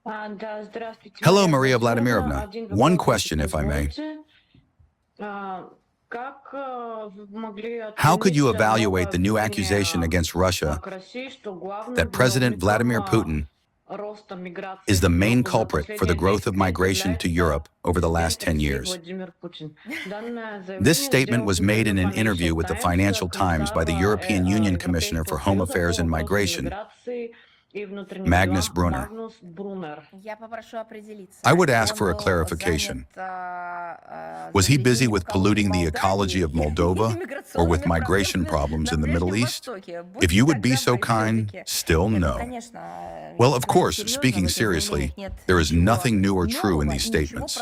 Hello, Maria Vladimirovna. One question, if I may. How could you evaluate the new accusation against Russia that President Vladimir Putin is the main culprit for the growth of migration to Europe over the last 10 years? This statement was made in an interview with the Financial Times by the European Union Commissioner for Home Affairs and Migration, Magnus Brunner. I would ask for a clarification. Was he busy with polluting the ecology of Moldova or with migration problems in the Middle East? If you would be so kind, still no. Well, of course, speaking seriously, there is nothing new or true in these statements.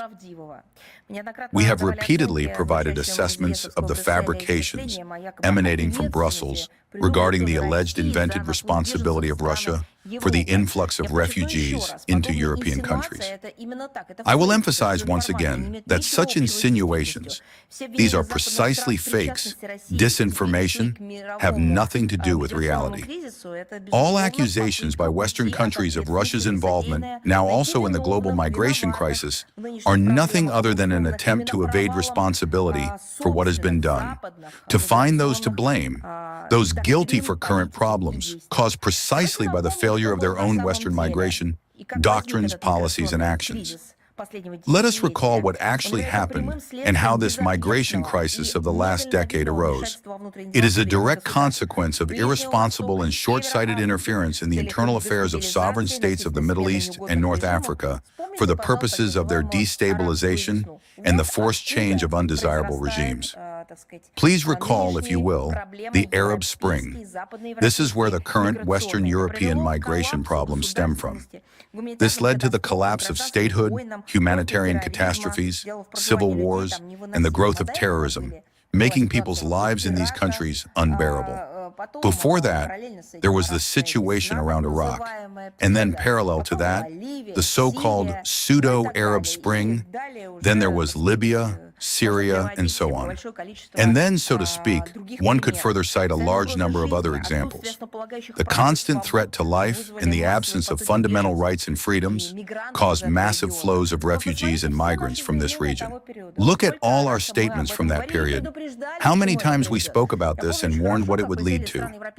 We have repeatedly provided assessments of the fabrications emanating from Brussels regarding the alleged invented responsibility of Russia for the influx of refugees into European countries. I will emphasize once again that such insinuations, these are precisely fakes, disinformation, have nothing to do with reality. All accusations by Western countries of Russia's involvement, now also in the global migration crisis, are nothing other than an attempt to evade responsibility for what has been done, to find those to blame, those guilty for current problems caused precisely by the failure of their own Western migration, doctrines, policies, and actions. Let us recall what actually happened and how this migration crisis of the last decade arose. It is a direct consequence of irresponsible and short-sighted interference in the internal affairs of sovereign states of the Middle East and North Africa for the purposes of their destabilization and the forced change of undesirable regimes. Please recall, if you will, the Arab Spring. This is where the current Western European migration problems stem from. This led to the collapse of statehood, humanitarian catastrophes, civil wars, and the growth of terrorism, making people's lives in these countries unbearable. Before that, there was the situation around Iraq, and then parallel to that, the so-called pseudo-Arab Spring. Then there was Libya, Syria, and so on. And then, so to speak, one could further cite a large number of other examples. The constant threat to life and the absence of fundamental rights and freedoms caused massive flows of refugees and migrants from this region. Look at all our statements from that period. How many times we spoke about this and warned what it would lead to.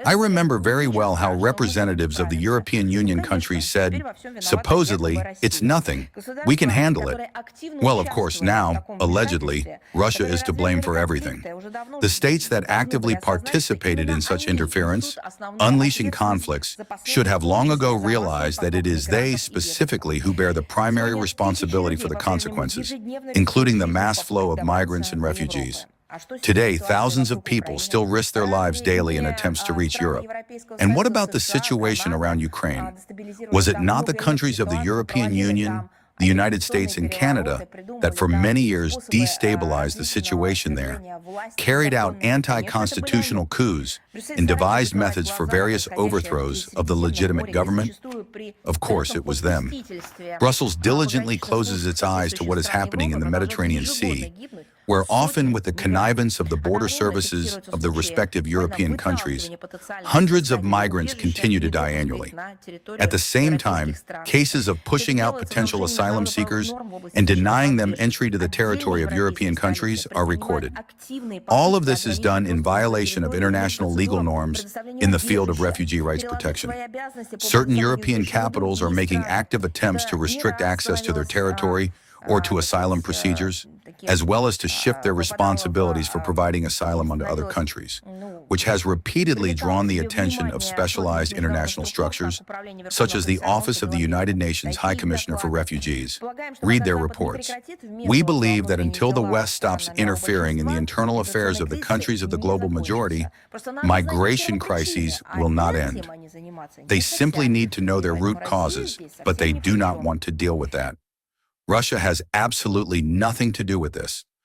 I remember very well how representatives of the European Union countries said, supposedly, it's nothing, we can handle it. Well, of course, now, allegedly, Russia is to blame for everything. The states that actively participated in such interference, unleashing conflicts, should have long ago realized that it is they specifically who bear the primary responsibility for the consequences, including the mass flow of migrants and refugees. Today, thousands of people still risk their lives daily in attempts to reach Europe. And what about the situation around Ukraine? Was it not the countries of the European Union, the United States, and Canada that for many years destabilized the situation there, carried out anti-constitutional coups, and devised methods for various overthrows of the legitimate government? Of course, it was them. Brussels diligently closes its eyes to what is happening in the Mediterranean Sea, where often with the connivance of the border services of the respective European countries, hundreds of migrants continue to die annually. At the same time, cases of pushing out potential asylum seekers and denying them entry to the territory of European countries are recorded. All of this is done in violation of international legal norms in the field of refugee rights protection. Certain European capitals are making active attempts to restrict access to their territory or to asylum procedures, as well as to shift their responsibilities for providing asylum onto other countries, which has repeatedly drawn the attention of specialized international structures, such as the Office of the United Nations High Commissioner for Refugees. Read their reports. We believe that until the West stops interfering in the internal affairs of the countries of the global majority, migration crises will not end. They simply need to know their root causes, but they do not want to deal with that. Russia has absolutely nothing to do with this.